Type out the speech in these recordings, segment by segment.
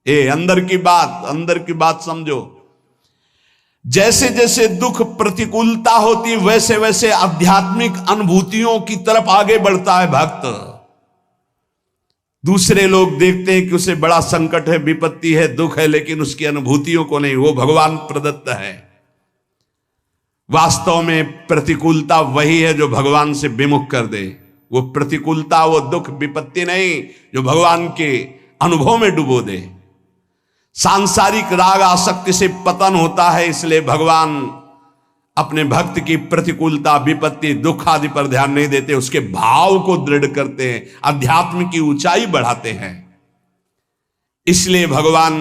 अंदर की बात समझो। जैसे जैसे दुख प्रतिकूलता होती वैसे वैसे आध्यात्मिक अनुभूतियों की तरफ आगे बढ़ता है भक्त। दूसरे लोग देखते हैं कि उसे बड़ा संकट है, विपत्ति है, दुख है, लेकिन उसकी अनुभूतियों को नहीं, वो भगवान प्रदत्त है। वास्तव में प्रतिकूलता वही है जो भगवान से विमुख कर दे। वो प्रतिकूलता, वो दुख, विपत्ति नहीं जो भगवान के अनुभव में डुबो दे। सांसारिक राग आसक्ति से पतन होता है, इसलिए भगवान अपने भक्त की प्रतिकूलता, विपत्ति, दुख आदि पर ध्यान नहीं देते, उसके भाव को दृढ़ करते हैं, अध्यात्म की ऊंचाई बढ़ाते हैं। इसलिए भगवान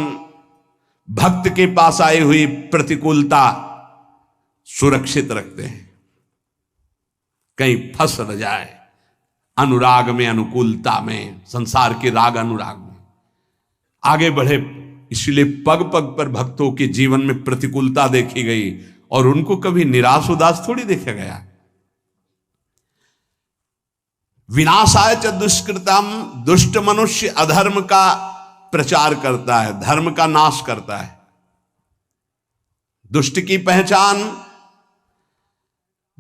भक्त के पास आई हुई प्रतिकूलता सुरक्षित रखते हैं, कहीं फंस न जाए अनुराग में, अनुकूलता में, संसार के राग अनुराग में आगे बढ़े। इसलिए पग पग पर भक्तों के जीवन में प्रतिकूलता देखी गई और उनको कभी निराश उदास थोड़ी देखा गया। विनाशाय च दुष्कृतम, दुष्ट मनुष्य अधर्म का प्रचार करता है, धर्म का नाश करता है। दुष्ट की पहचान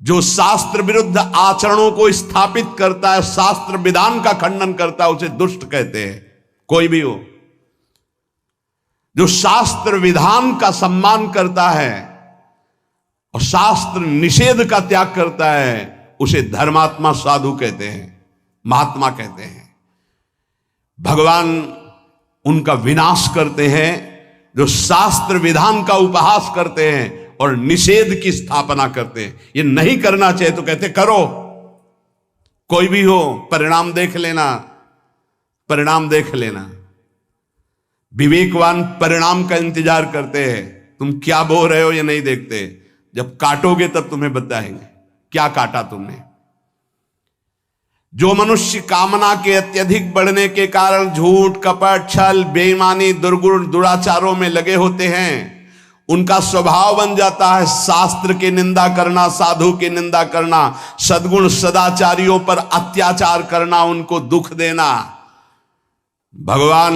जो शास्त्र विरुद्ध आचरणों को स्थापित करता है, शास्त्र विधान का खंडन करता है, उसे दुष्ट कहते हैं। कोई भी हो जो शास्त्र विधान का सम्मान करता है और शास्त्र निषेध का त्याग करता है, उसे धर्मात्मा साधु कहते हैं, महात्मा कहते हैं। भगवान उनका विनाश करते हैं जो शास्त्र विधान का उपहास करते हैं और निषेध की स्थापना करते हैं। ये नहीं करना चाहिए तो कहते करो, कोई भी हो, परिणाम देख लेना, परिणाम देख लेना। विवेकवान परिणाम का इंतजार करते हैं, तुम क्या बो रहे हो ये नहीं देखते, जब काटोगे तब तुम्हें बताएंगे क्या काटा तुमने। जो मनुष्य कामना के अत्यधिक बढ़ने के कारण झूठ, कपट, छल, बेईमानी, दुर्गुण, दुराचारों में लगे होते हैं, उनका स्वभाव बन जाता है शास्त्र की निंदा करना, साधु की निंदा करना, सद्गुण सदाचारियों पर अत्याचार करना, उनको दुख देना। भगवान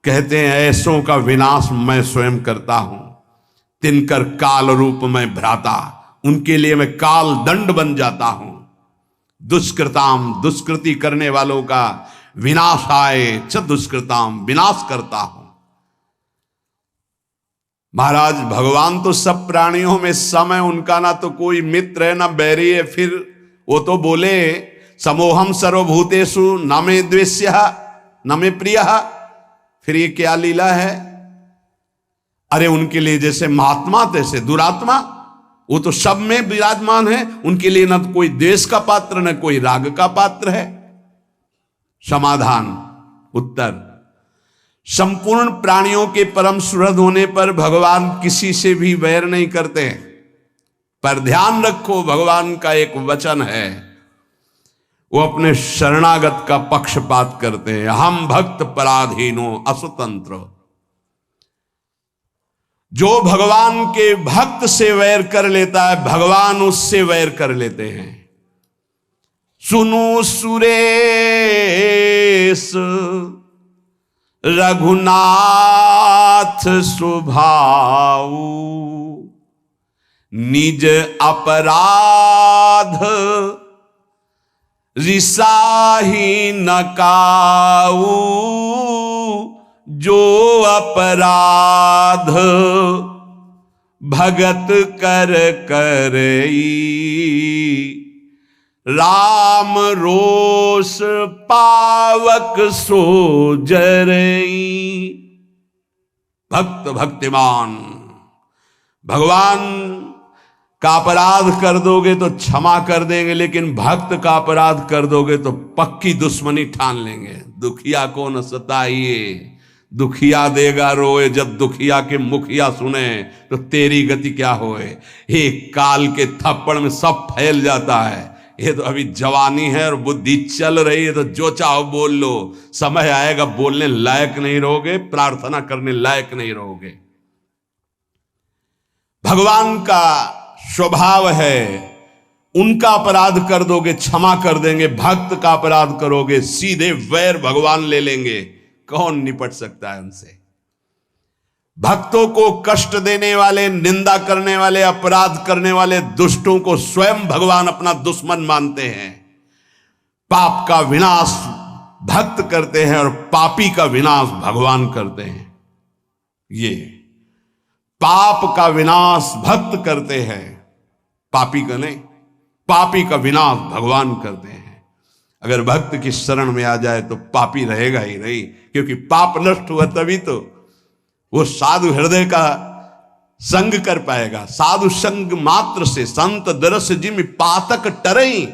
कहते हैं ऐसों का विनाश मैं स्वयं करता हूं, तिनकर काल रूप में भ्राता, उनके लिए मैं काल दंड बन जाता हूं। दुष्कृताम, दुष्कृति करने वालों का विनाशाय च दुष्कृताम, विनाश करता हूं। महाराज भगवान तो सब प्राणियों में सम है, उनका ना तो कोई मित्र है ना बैरी है। फिर वो तो बोले समोहम सर्वभूतेषु न मे द्वेष्यः न मे प्रियः, फिर ये क्या लीला है? अरे उनके लिए जैसे महात्मा तैसे दुरात्मा, वो तो सब में विराजमान है, उनके लिए न तो कोई द्वेष का पात्र न कोई राग का पात्र है। समाधान, उत्तर, संपूर्ण प्राणियों के परम सुहृद होने पर भगवान किसी से भी वैर नहीं करते हैं। पर ध्यान रखो, भगवान का एक वचन है, वो अपने शरणागत का पक्षपात करते हैं। हम भक्त पराधीनो असुतंत्र। जो भगवान के भक्त से वैर कर लेता है, भगवान उससे वैर कर लेते हैं। सुनो सुरेश रघुनाथ स्वभाव, निज अपराध रिसाही न काऊ, जो अपराध भगत कर करई, राम रोष पावक सो जरई। भक्त भक्तिमान, भगवान का अपराध कर दोगे तो क्षमा कर देंगे, लेकिन भक्त का अपराध कर दोगे तो पक्की दुश्मनी ठान लेंगे। दुखिया को न सताइए, दुखिया देगा रोए, जब दुखिया के मुखिया सुने तो तेरी गति क्या होए। एक काल के थप्पड़ में सब फैल जाता है। ये तो अभी जवानी है और बुद्धि चल रही है, तो जो चाहो बोल लो, समय आएगा बोलने लायक नहीं रहोगे, प्रार्थना करने लायक नहीं रहोगे। भगवान का स्वभाव है, उनका अपराध कर दोगे क्षमा कर देंगे, भक्त का अपराध करोगे सीधे वैर भगवान ले लेंगे। कौन निपट सकता है उनसे? भक्तों को कष्ट देने वाले, निंदा करने वाले, अपराध करने वाले दुष्टों को स्वयं भगवान अपना दुश्मन मानते हैं। पाप का विनाश भक्त करते हैं और पापी का विनाश भगवान करते हैं। ये पाप का विनाश भक्त करते हैं, पापी का नहीं। पापी का विनाश भगवान करते हैं। अगर भक्त की शरण में आ जाए तो पापी रहेगा ही नहीं, क्योंकि पाप नष्ट हुआ तभी तो वो साधु हृदय का संग कर पाएगा। साधु संग मात्र से संत दरस जिम पातक टरई।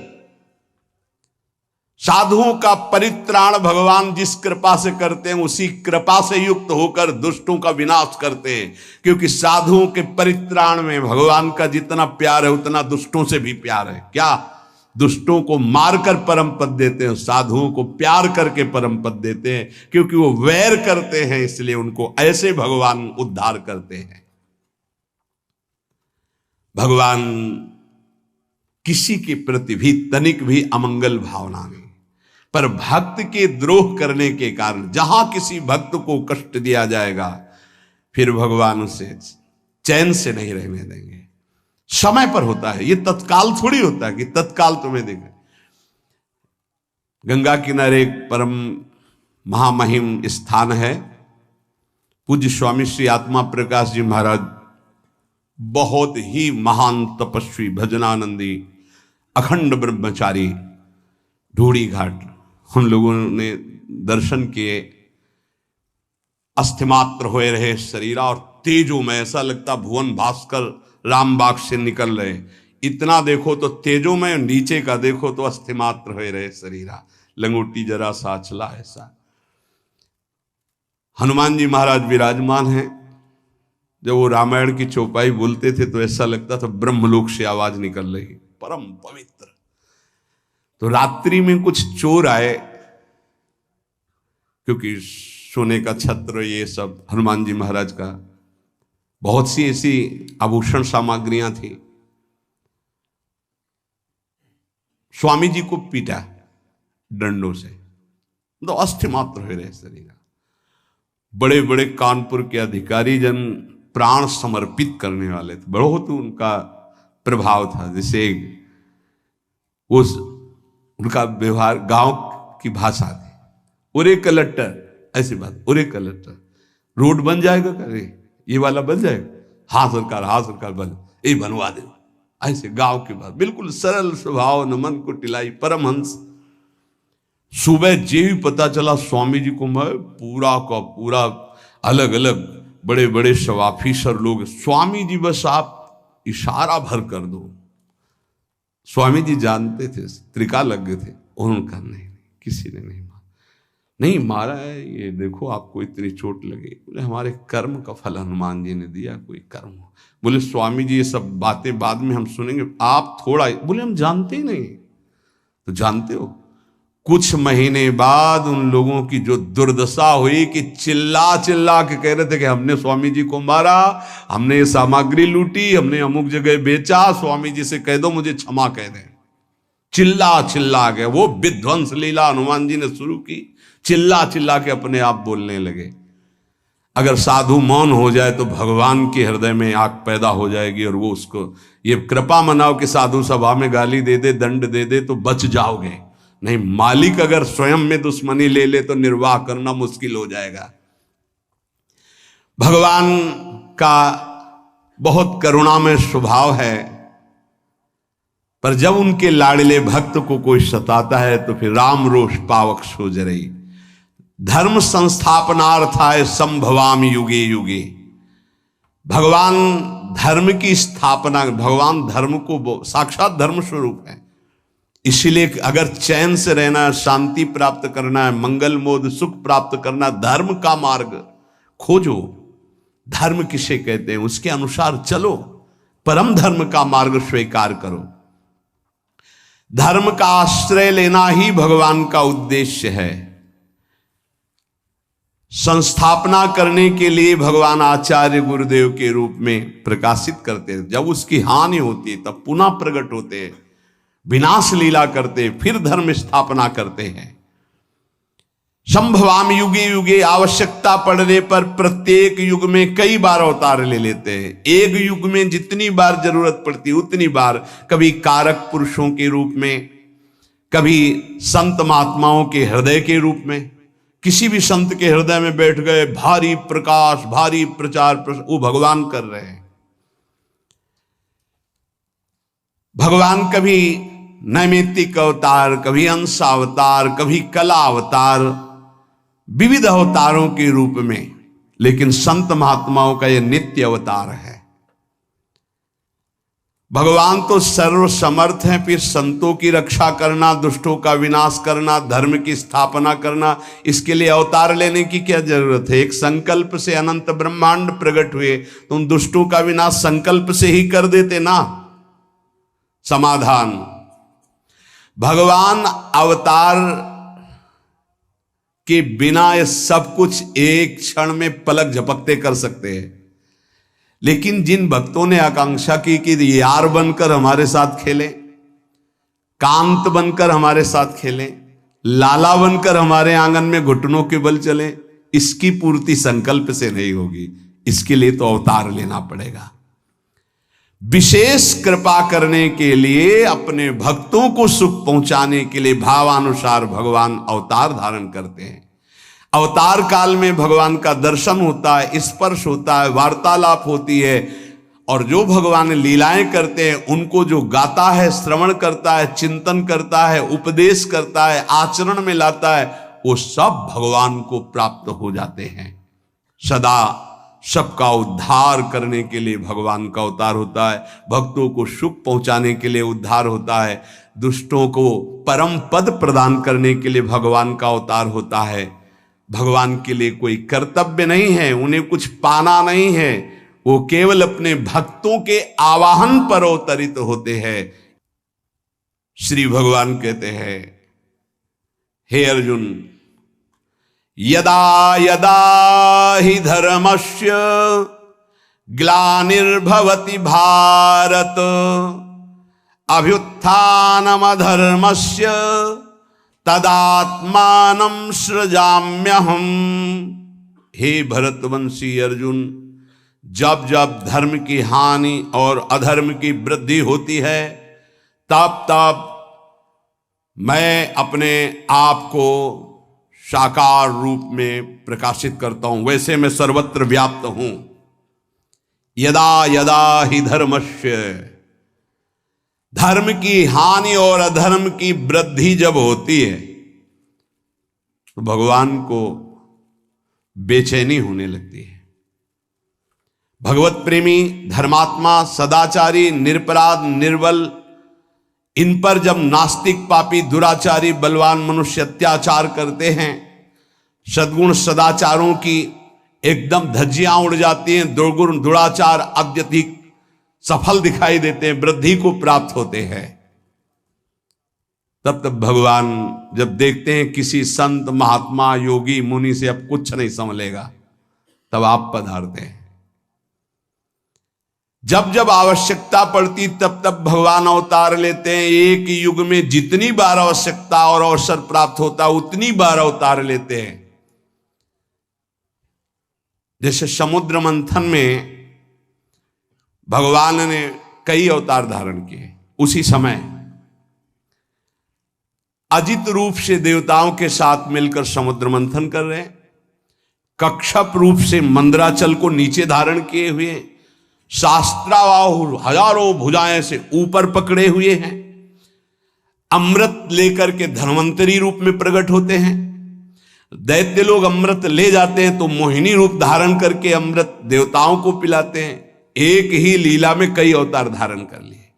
साधुओं का परित्राण भगवान जिस कृपा से करते हैं, उसी कृपा से युक्त होकर दुष्टों का विनाश करते हैं। क्योंकि साधुओं के परित्राण में भगवान का जितना प्यार है उतना दुष्टों से भी प्यार है। क्या? दुष्टों को मारकर परम पद देते हैं, साधुओं को प्यार करके परम पद देते हैं। क्योंकि वो वैर करते हैं, इसलिए उनको ऐसे भगवान उद्धार करते हैं। भगवान किसी के प्रति भी तनिक भी अमंगल भावना नहीं, पर भक्त के द्रोह करने के कारण जहां किसी भक्त को कष्ट दिया जाएगा, फिर भगवान उसे चैन से नहीं रहने देंगे। समय पर होता है, ये तत्काल थोड़ी होता है कि तत्काल तुम्हें देखें। गंगा किनारे एक परम महामहिम स्थान है, पूज्य स्वामी श्री आत्मा प्रकाश जी महाराज, बहुत ही महान तपस्वी, भजनानंदी, अखंड ब्रह्मचारी, ढूढ़ी घाट। हम लोगों ने दर्शन किए। अस्थिमात्र होए रहे शरीरा और तेजो में, ऐसा लगता भुवन भास्कर रामबाग से निकल रहे। इतना देखो तो तेजो में, नीचे का देखो तो अस्थिमात्र होए रहे शरीरा, लंगोटी जरा सा चला ऐसा। हनुमान जी महाराज विराजमान हैं। जब वो रामायण की चौपाई बोलते थे तो ऐसा लगता था ब्रह्मलोक से आवाज निकल रही, परम पवित्र। तो रात्रि में कुछ चोर आए, क्योंकि सोने का छत्र ये सब हनुमान जी महाराज का, बहुत सी ऐसी आभूषण सामग्रियां थी। स्वामी जी को पीटा डंडों से, तो अस्थि मात्र हो रहे शरीर। बड़े बड़े कानपुर के अधिकारी जन प्राण समर्पित करने वाले थे, बहुत उनका प्रभाव था। जैसे उस उनका व्यवहार गांव की भाषा थी, उरे कलेक्टर, ऐसी बात, उरे कलेक्टर, रोड बन जाएगा, करे ये वाला बन जाएगा, हाँ सरकार बन, ये बनवा दे, ऐसे गांव की बात, बिल्कुल सरल स्वभाव, न मन को टिलाई, परमहंस। सुबह जे ही पता चला स्वामी जी को, मैं पूरा का पूरा अलग अलग बड़े बड़े सब ऑफिसर लोग, स्वामी जी बस आप इशारा भर कर दो। स्वामी जी जानते थे, त्रिका लग गए थे, उन्होंने कहा नहीं, किसी ने नहीं मारा है, ये देखो आपको इतनी चोट लगी। बोले हमारे कर्म का फल हनुमान जी ने दिया, कोई कर्म। बोले स्वामी जी ये सब बातें बाद में हम सुनेंगे, आप थोड़ा। बोले हम जानते ही नहीं। तो जानते हो, कुछ महीने बाद उन लोगों की जो दुर्दशा हुई कि चिल्ला चिल्ला के कह रहे थे कि हमने स्वामी जी को मारा, हमने ये सामग्री लूटी, हमने अमुक जगह बेचा, स्वामी जी से कह दो मुझे क्षमा कह दें। चिल्ला चिल्ला के वो विध्वंस लीला हनुमान जी ने शुरू की, चिल्ला चिल्ला के अपने आप बोलने लगे। अगर साधु मौन हो जाए तो भगवान के हृदय में आग पैदा हो जाएगी, और वो उसको ये कृपा मनाओ कि साधु सभा में गाली दे दे, दंड दे दे तो बच जाओगे। नहीं, मालिक अगर स्वयं में दुश्मनी ले ले तो निर्वाह करना मुश्किल हो जाएगा। भगवान का बहुत करुणामय स्वभाव है, पर जब उनके लाडले भक्त को कोई सताता है तो फिर राम रोष पावक सो जरई। धर्म संस्थापनार्थाय संभवामि युगे युगे। भगवान धर्म की स्थापना, भगवान धर्म को साक्षात धर्म स्वरूप है। इसीलिए अगर चैन से रहना, शांति प्राप्त करना है, मंगल मोद सुख प्राप्त करना, धर्म का मार्ग खोजो। धर्म किसे कहते हैं, उसके अनुसार चलो, परम धर्म का मार्ग स्वीकार करो। धर्म का आश्रय लेना ही भगवान का उद्देश्य है। संस्थापना करने के लिए भगवान आचार्य गुरुदेव के रूप में प्रकाशित करते हैं। जब उसकी हानि होती है तब पुनः प्रकट होते हैं, विनाश लीला करते, फिर धर्म स्थापना करते हैं। संभवाम युगे युगे, आवश्यकता पड़ने पर प्रत्येक युग में कई बार अवतार ले लेते हैं। एक युग में जितनी बार जरूरत पड़ती उतनी बार, कभी कारक पुरुषों के रूप में, कभी संत महात्माओं के हृदय के रूप में। किसी भी संत के हृदय में बैठ गए, भारी प्रकाश, भारी प्रचार, वो भगवान कर रहे हैं। भगवान कभी नैमित्तिक अवतार, कभी अंश अवतार, कभी कला अवतार, विविध अवतारों के रूप में, लेकिन संत महात्माओं का यह नित्य अवतार है। भगवान तो सर्व समर्थ हैं, फिर संतों की रक्षा करना, दुष्टों का विनाश करना, धर्म की स्थापना करना, इसके लिए अवतार लेने की क्या जरूरत है? एक संकल्प से अनंत ब्रह्मांड प्रकट हुए तो उन दुष्टों का विनाश संकल्प से ही कर देते ना। समाधान, भगवान अवतार के बिना ये सब कुछ एक क्षण में पलक झपकते कर सकते हैं, लेकिन जिन भक्तों ने आकांक्षा की कि यार बनकर हमारे साथ खेलें, कांत बनकर हमारे साथ खेलें, लाला बनकर हमारे आंगन में घुटनों के बल चलें, इसकी पूर्ति संकल्प से नहीं होगी। इसके लिए तो अवतार लेना पड़ेगा। विशेष कृपा करने के लिए, अपने भक्तों को सुख पहुंचाने के लिए भावानुसार भगवान अवतार धारण करते हैं। अवतार काल में भगवान का दर्शन होता है, स्पर्श होता है, वार्तालाप होती है, और जो भगवान लीलाएं करते हैं उनको जो गाता है, श्रवण करता है, चिंतन करता है, उपदेश करता है, आचरण में लाता है, वो सब भगवान को प्राप्त हो जाते हैं। सदा सबका उद्धार करने के लिए भगवान का अवतार होता है, भक्तों को सुख पहुंचाने के लिए उद्धार होता है, दुष्टों को परम पद प्रदान करने के लिए भगवान का अवतार होता है। भगवान के लिए कोई कर्तव्य नहीं है, उन्हें कुछ पाना नहीं है, वो केवल अपने भक्तों के आवाहन पर अवतरित होते हैं। श्री भगवान कहते हैं, हे अर्जुन, यदा यदा हि धर्मस्य ग्लानिर्भवति भारत, अभ्युत्थानमधर्मस्य तदात्मानं सृजाम्यहम्। हे भरतवंशी अर्जुन, जब जब धर्म की हानि और अधर्म की वृद्धि होती है, तब तब मैं अपने आप को साकार रूप में प्रकाशित करता हूं। वैसे मैं सर्वत्र व्याप्त हूं। यदा यदा हि धर्मस्य, धर्म की हानि और अधर्म की वृद्धि जब होती है तो भगवान को बेचैनी होने लगती है। भगवत प्रेमी, धर्मात्मा, सदाचारी, निरपराध, निर्बल, इन पर जब नास्तिक, पापी, दुराचारी, बलवान मनुष्य अत्याचार करते हैं, सद्गुण सदाचारों की एकदम धज्जियां उड़ जाती हैं, दुर्गुण दुराचार अत्यधिक सफल दिखाई देते हैं, वृद्धि को प्राप्त होते हैं, तब तब भगवान जब देखते हैं किसी संत, महात्मा, योगी, मुनि से अब कुछ नहीं संभलेगा, तब आप पधारते हैं। जब जब आवश्यकता पड़ती तब तब भगवान अवतार लेते हैं। एक युग में जितनी बार आवश्यकता और अवसर प्राप्त होता उतनी बार अवतार लेते हैं। जैसे समुद्र मंथन में भगवान ने कई अवतार धारण किए, उसी समय अजित रूप से देवताओं के साथ मिलकर समुद्र मंथन कर रहे हैं, कक्षप रूप से मंदराचल को नीचे धारण किए हुए, शास्त्राबाहु हजारों भुजाएं से ऊपर पकड़े हुए हैं, अमृत लेकर के धन्वंतरी रूप में प्रकट होते हैं। दैत्य लोग अमृत ले जाते हैं तो मोहिनी रूप धारण करके अमृत देवताओं को पिलाते हैं। एक ही लीला में कई अवतार धारण कर लिए।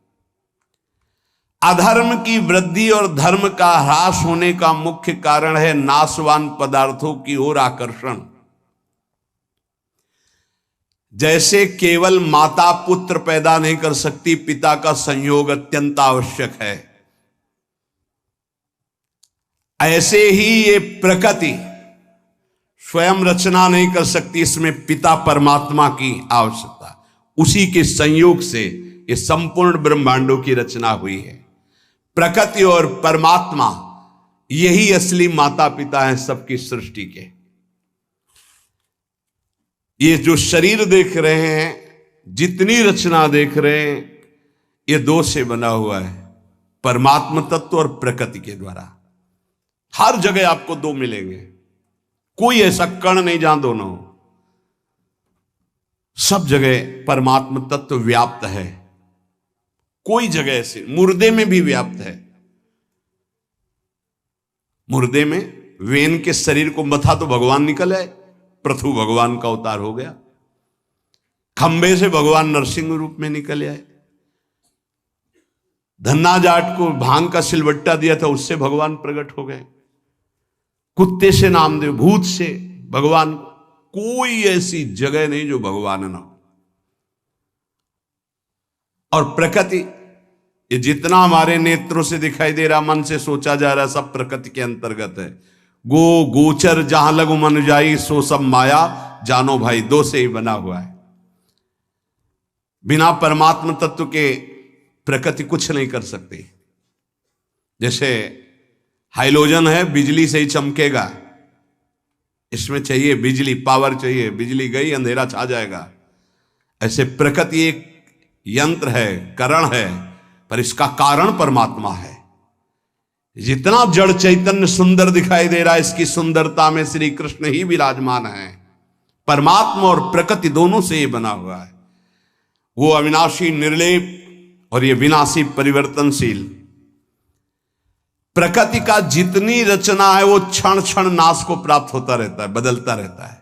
अधर्म की वृद्धि और धर्म का ह्रास होने का मुख्य कारण है नाशवान पदार्थों की ओर आकर्षण। जैसे केवल माता पुत्र पैदा नहीं कर सकती, पिता का संयोग अत्यंत आवश्यक है, ऐसे ही ये प्रकृति स्वयं रचना नहीं कर सकती, इसमें पिता परमात्मा की आवश्यकता, उसी के संयोग से ये संपूर्ण ब्रह्मांडों की रचना हुई है। प्रकृति और परमात्मा यही असली माता पिता हैं सबकी सृष्टि के। ये जो शरीर देख रहे हैं, जितनी रचना देख रहे हैं, ये दो से बना हुआ है, परमात्म तत्व और प्रकृति के द्वारा। हर जगह आपको दो मिलेंगे, कोई ऐसा कण नहीं जहां दोनों हो। सब जगह परमात्म तत्व व्याप्त है, कोई जगह ऐसे, मुर्दे में भी व्याप्त है। मुर्दे में वेन के शरीर को मथा तो भगवान निकल आए, पृथु भगवान का अवतार हो गया। खंबे से भगवान नरसिंह रूप में निकल आए। धन्ना जाट को भांग का सिलबट्टा दिया था, उससे भगवान प्रकट हो गए। कुत्ते से नामदेव, भूत से भगवान, कोई ऐसी जगह नहीं जो भगवान ना हो। और प्रकृति, ये जितना हमारे नेत्रों से दिखाई दे रहा, मन से सोचा जा रहा, सब प्रकृति के अंतर्गत है। गो गोचर जहां लगु मन जाई, सो सब माया जानो भाई, दो से ही बना हुआ है। बिना परमात्म तत्व के प्रकृति कुछ नहीं कर सकती। जैसे हाइलोजन है, बिजली से ही चमकेगा, इसमें चाहिए बिजली, पावर चाहिए, बिजली गई अंधेरा छा जाएगा। ऐसे प्रकृति एक यंत्र है, करण है, पर इसका कारण परमात्मा है। जितना जड़ चैतन्य सुंदर दिखाई दे रहा है, इसकी सुंदरता में श्री कृष्ण ही विराजमान है। परमात्मा और प्रकृति दोनों से ये बना हुआ है। वो अविनाशी निर्लेप और ये विनाशी परिवर्तनशील। प्रकृति का जितनी रचना है वो क्षण क्षण नाश को प्राप्त होता रहता है, बदलता रहता है।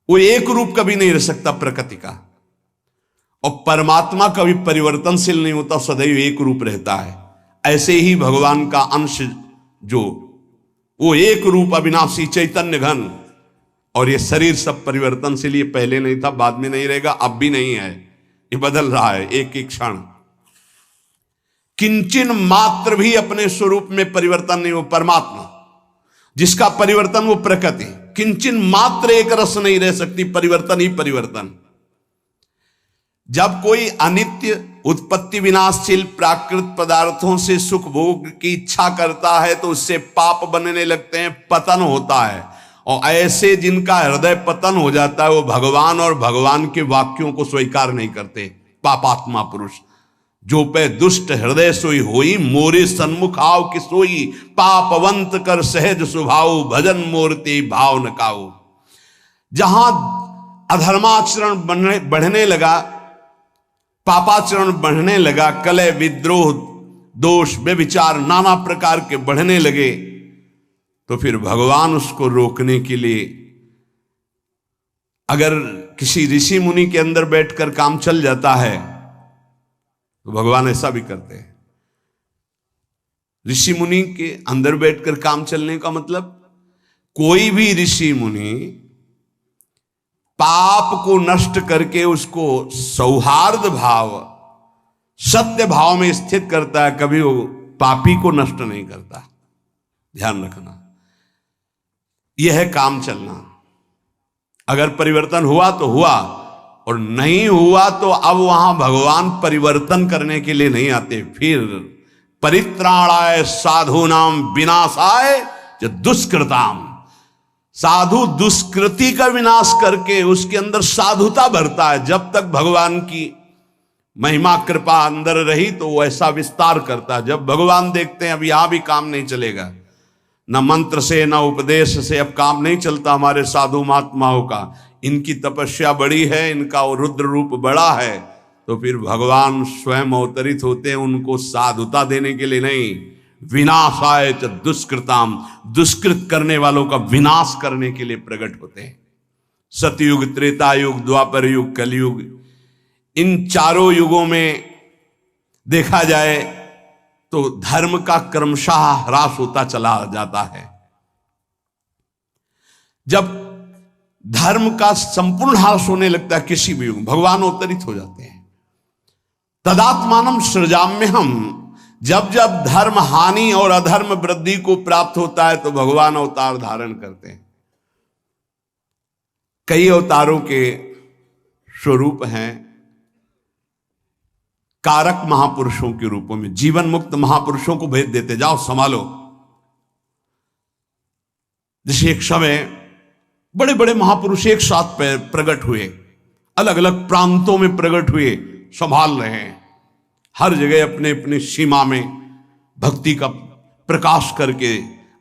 वो एक रूप कभी नहीं रह सकता प्रकृति का। और परमात्मा कभी परिवर्तनशील नहीं होता, सदैव एक रूप रहता है। ऐसे ही भगवान का अंश जो, वो एक रूप अविनाशी चैतन्य घन। और ये शरीर सब परिवर्तनशील, ये पहले नहीं था, बाद में नहीं रहेगा, अब भी नहीं है, ये बदल रहा है एक एक क्षण। किंचन मात्र भी अपने स्वरूप में परिवर्तन नहीं हो परमात्मा, जिसका परिवर्तन वो प्रकृति। किंचन मात्र एक रस नहीं रह सकती, परिवर्तन ही परिवर्तन। जब कोई अनित्य उत्पत्ति विनाशशील प्राकृत पदार्थों से सुख भोग की इच्छा करता है तो उससे पाप बनने लगते हैं, पतन होता है। और ऐसे जिनका हृदय पतन हो जाता है, वो भगवान और भगवान के वाक्यों को स्वीकार नहीं करते। पापात्मा पुरुष जो पे दुष्ट हृदय सोई होई, मोरे सन्मुख आव कि सोई, पापवंत कर सहज स्वभाव, भजन मूर्ति भाव न काऊ। जहां अधर्माचरण बढ़ने लगा, पापाचरण बढ़ने लगा, कलह विद्रोह दोष व्यभिचार नाना प्रकार के बढ़ने लगे, तो फिर भगवान उसको रोकने के लिए, अगर किसी ऋषि मुनि के अंदर बैठकर काम चल जाता है तो भगवान ऐसा भी करते हैं। ऋषि मुनि के अंदर बैठकर काम चलने का मतलब, कोई भी ऋषि मुनि पाप को नष्ट करके उसको सौहार्द भाव, सत्य भाव में स्थित करता है, कभी वो पापी को नष्ट नहीं करता। ध्यान रखना, यह है काम चलना। अगर परिवर्तन हुआ तो हुआ, और नहीं हुआ तो अब वहां भगवान परिवर्तन करने के लिए नहीं आते। फिर परित्राणाय साधूनाम विनाशाय च दुष्कृताम, साधु दुष्कृति का विनाश करके उसके अंदर साधुता भरता है। जब तक भगवान की महिमा कृपा अंदर रही तो वो ऐसा विस्तार करता है। जब भगवान देखते हैं अब यहां भी काम नहीं चलेगा, न मंत्र से न उपदेश से अब काम नहीं चलता हमारे साधु महात्माओं का, इनकी तपस्या बड़ी है, इनका रुद्र रूप बड़ा है, तो फिर भगवान स्वयं अवतरित होते हैं उनको साधुता देने के लिए नहीं, विनाशाय च दुष्कृताम, दुष्कृत करने वालों का विनाश करने के लिए प्रकट होते हैं। सतयुग, त्रेता युग, द्वापर युग, कलयुग, इन चारों युगों में देखा जाए तो धर्म का क्रमशः ह्रास होता चला जाता है। जब धर्म का संपूर्ण ह्रास होने लगता है किसी भी युग, भगवान अवतरित हो जाते हैं। तदात्मानम सृजाम्यहम, जब जब धर्म हानि और अधर्म वृद्धि को प्राप्त होता है तो भगवान अवतार धारण करते हैं। कई अवतारों के स्वरूप हैं कारक महापुरुषों के रूपों में। जीवन मुक्त महापुरुषों को भेज देते, जाओ संभालो, जैसे एक समय बड़े बड़े महापुरुष एक साथ प्रकट हुए, अलग अलग प्रांतों में प्रकट हुए, संभाल रहे हैं हर जगह अपने अपने सीमा में भक्ति का प्रकाश करके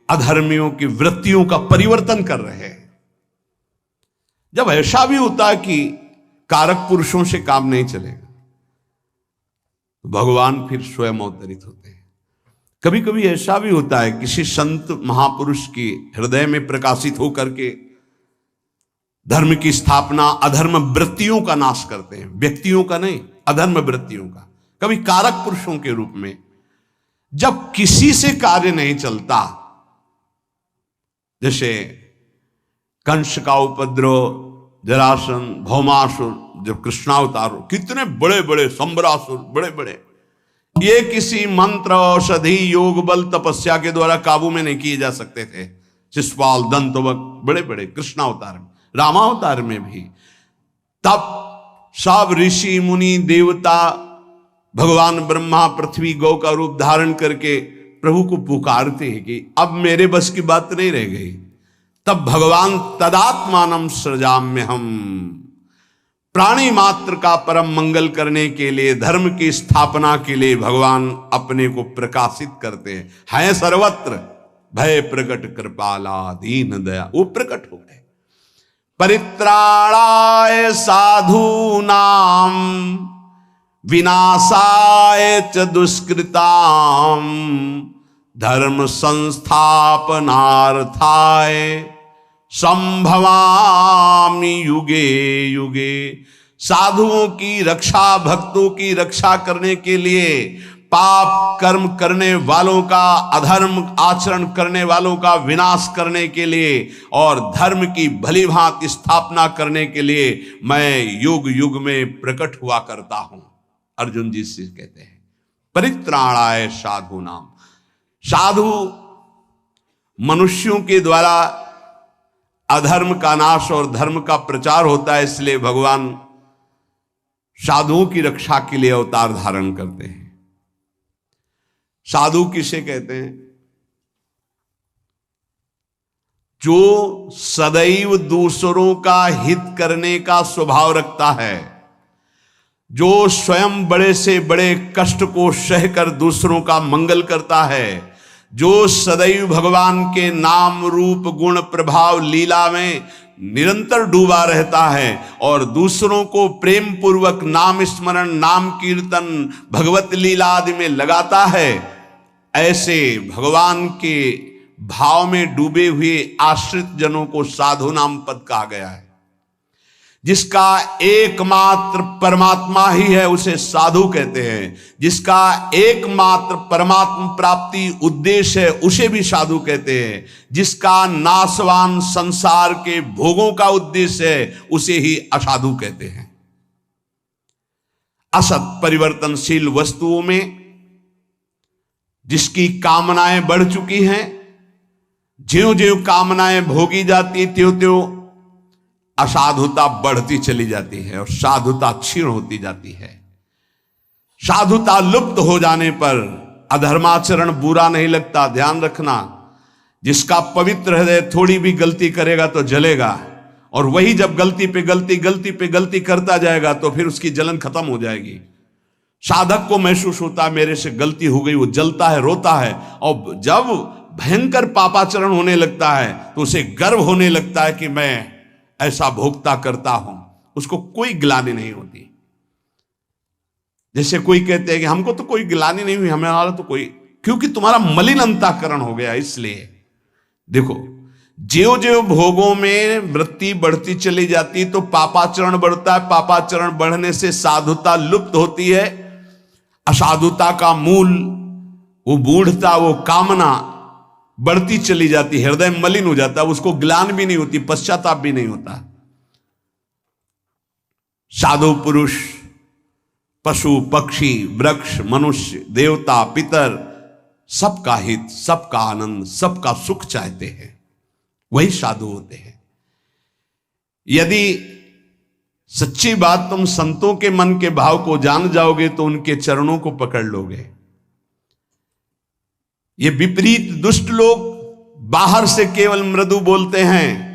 अधर्मियों की वृत्तियों का परिवर्तन कर रहे हैं। जब ऐसा भी होता है कि कारक पुरुषों से काम नहीं चलेगा तो भगवान फिर स्वयं अवतरित होते हैं। कभी कभी ऐसा भी होता है किसी संत महापुरुष की हृदय में प्रकाशित होकर के धर्म की स्थापना, अधर्म वृत्तियों का नाश करते हैं, व्यक्तियों का नहीं, अधर्म वृत्तियों का, कभी कारक पुरुषों के रूप में। जब किसी से कार्य नहीं चलता, जैसे कंस का उपद्रव, जरासन, भौमासुर, जब कृष्णावतार, कितने बड़े बड़े संबरासुर, बड़े बड़े, ये किसी मंत्र, औषधि, योग बल, तपस्या के द्वारा काबू में नहीं किए जा सकते थे। शिशुपाल, दंतवक, बड़े बड़े कृष्णावतार में, रामावतार में भी। तब सब ऋषि मुनि देवता, भगवान ब्रह्मा पृथ्वी गौ का रूप धारण करके प्रभु को पुकारते हैं कि अब मेरे बस की बात नहीं रह गई। तब भगवान तदात्मानम सृजाम्य हम, प्राणी मात्र का परम मंगल करने के लिए, धर्म की स्थापना के लिए भगवान अपने को प्रकाशित करते हैं सर्वत्र। भय प्रकट कृपाला दीन दया, वो प्रकट हो गए। परित्राणाय साधूनाम विनाशाय च दुष्कृताम धर्म संस्थापनार्थाय संभवामि युगे युगे। साधुओं की रक्षा, भक्तों की रक्षा करने के लिए, पाप कर्म करने वालों का, अधर्म आचरण करने वालों का विनाश करने के लिए और धर्म की भली भांति स्थापना करने के लिए मैं युग युग में प्रकट हुआ करता हूं। अर्जुन जी से कहते हैं परित्राणाय साधु नाम। साधु मनुष्यों के द्वारा अधर्म का नाश और धर्म का प्रचार होता है, इसलिए भगवान साधुओं की रक्षा के लिए अवतार धारण करते हैं। साधु किसे कहते हैं? जो सदैव दूसरों का हित करने का स्वभाव रखता है, जो स्वयं बड़े से बड़े कष्ट को सहकर दूसरों का मंगल करता है, जो सदैव भगवान के नाम रूप गुण प्रभाव लीला में निरंतर डूबा रहता है और दूसरों को प्रेम पूर्वक नाम स्मरण, नाम कीर्तन, भगवत लीला आदि में लगाता है, ऐसे भगवान के भाव में डूबे हुए आश्रित जनों को साधु नाम पद कहा गया है। जिसका एकमात्र परमात्मा ही है उसे साधु कहते हैं। जिसका एकमात्र परमात्मा प्राप्ति उद्देश्य है उसे भी साधु कहते हैं। जिसका नाशवान संसार के भोगों का उद्देश्य है उसे ही असाधु कहते हैं। असत परिवर्तनशील वस्तुओं में जिसकी कामनाएं बढ़ चुकी हैं, ज्यों ज्यों कामनाएं भोगी जाती त्यों त्यों असाधुता बढ़ती चली जाती है और साधुता क्षीण होती जाती है। साधुता लुप्त हो जाने पर अधर्माचरण बुरा नहीं लगता। ध्यान रखना, जिसका पवित्र हृदय थोड़ी भी गलती करेगा तो जलेगा, और वही जब गलती पे गलती करता जाएगा तो फिर उसकी जलन खत्म हो जाएगी। साधक को महसूस होता है मेरे से गलती हो गई, वो जलता है, रोता है, और जब भयंकर पापाचरण होने लगता है तो उसे गर्व होने लगता है कि मैं ऐसा भोगता करता हूं। उसको कोई ग्लानि नहीं होती। जैसे कोई कहते हैं कि हमको तो कोई ग्लानि नहीं हुई, हमारा तो कोई, क्योंकि तुम्हारा मलिन अंतःकरण हो गया। इसलिए देखो, ज्यों ज्यों भोगों में वृत्ति बढ़ती चली जाती तो पापाचरण बढ़ता है। पापाचरण बढ़ने से साधुता लुप्त होती है। असाधुता का मूल, वो मूढ़ता, वो कामना बढ़ती चली जाती, हृदय मलिन हो जाता, उसको ग्लान भी नहीं होती, पश्चाताप भी नहीं होता। साधु पुरुष पशु पक्षी वृक्ष मनुष्य देवता पितर सबका हित, सबका आनंद, सबका सुख चाहते हैं, वही साधु होते हैं। यदि सच्ची बात तुम संतों के मन के भाव को जान जाओगे तो उनके चरणों को पकड़ लोगे। ये विपरीत दुष्ट लोग बाहर से केवल मृदु बोलते हैं,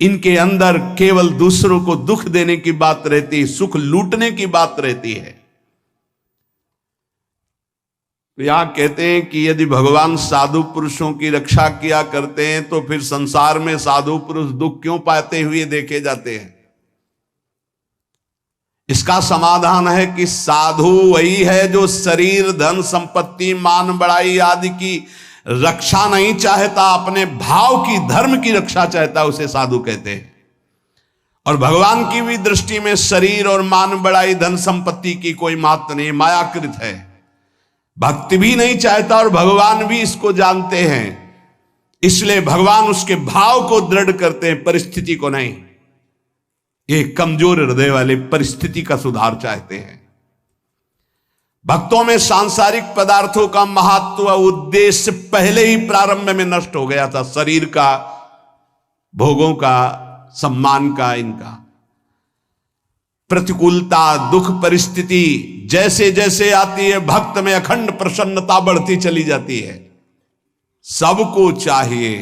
इनके अंदर केवल दूसरों को दुख देने की बात रहती है, सुख लूटने की बात रहती है। तो यहां कहते हैं कि यदि भगवान साधु पुरुषों की रक्षा किया करते हैं तो फिर संसार में साधु पुरुष दुख क्यों पाते हुए देखे जाते हैं? इसका समाधान है कि साधु वही है जो शरीर, धन, संपत्ति, मान बढ़ाई आदि की रक्षा नहीं चाहता, अपने भाव की, धर्म की रक्षा चाहता, उसे साधु कहते हैं। और भगवान की भी दृष्टि में शरीर और मान बढ़ाई, धन संपत्ति की कोई महत्व नहीं, मायाकृत है। भक्ति भी नहीं चाहता और भगवान भी इसको जानते हैं, इसलिए भगवान उसके भाव को दृढ़ करते हैं, परिस्थिति को नहीं। ये कमजोर हृदय वाले परिस्थिति का सुधार चाहते हैं। भक्तों में सांसारिक पदार्थों का महत्व, उद्देश्य पहले ही प्रारंभ में नष्ट हो गया था, शरीर का, भोगों का, सम्मान का, इनका। प्रतिकूलता, दुख, परिस्थिति जैसे जैसे आती है, भक्त में अखंड प्रसन्नता बढ़ती चली जाती है। सबको चाहिए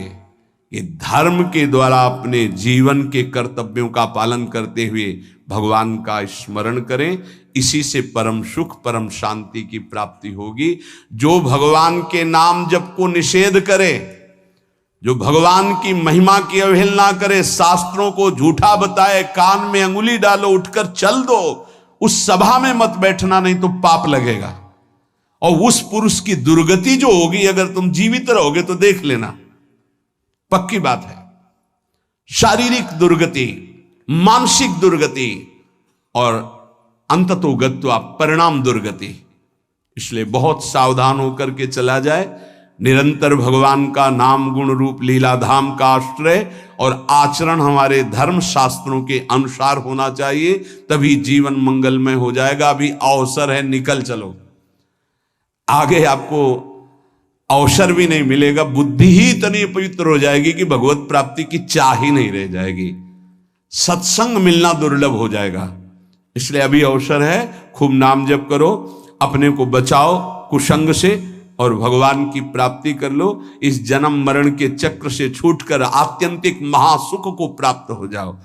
कि धर्म के द्वारा अपने जीवन के कर्तव्यों का पालन करते हुए भगवान का स्मरण करें, इसी से परम सुख, परम शांति की प्राप्ति होगी। जो भगवान के नाम जप को निषेध करे, जो भगवान की महिमा की अवहेलना करे, शास्त्रों को झूठा बताए, कान में अंगुली डालो, उठकर चल दो, उस सभा में मत बैठना, नहीं तो पाप लगेगा। और उस पुरुष की दुर्गति जो होगी, अगर तुम जीवित रहोगे तो देख लेना, पक्की बात है। शारीरिक दुर्गति, मानसिक दुर्गति और अंततोगत्वा परिणाम दुर्गति। इसलिए बहुत सावधान होकर के चला जाए। निरंतर भगवान का नाम, गुण रूप लीला धाम का आश्रय और आचरण हमारे धर्म शास्त्रों के अनुसार होना चाहिए, तभी जीवन मंगलमय हो जाएगा। अभी अवसर है, निकल चलो, आगे आपको अवसर भी नहीं मिलेगा। बुद्धि ही इतनी पवित्र हो जाएगी कि भगवत प्राप्ति की चाह ही नहीं रह जाएगी, सत्संग मिलना दुर्लभ हो जाएगा। इसलिए अभी अवसर है, खूब नाम जप करो, अपने को बचाओ कुसंग से और भगवान की प्राप्ति कर लो। इस जन्म मरण के चक्र से छूटकर आत्यंतिक महासुख को प्राप्त हो जाओ।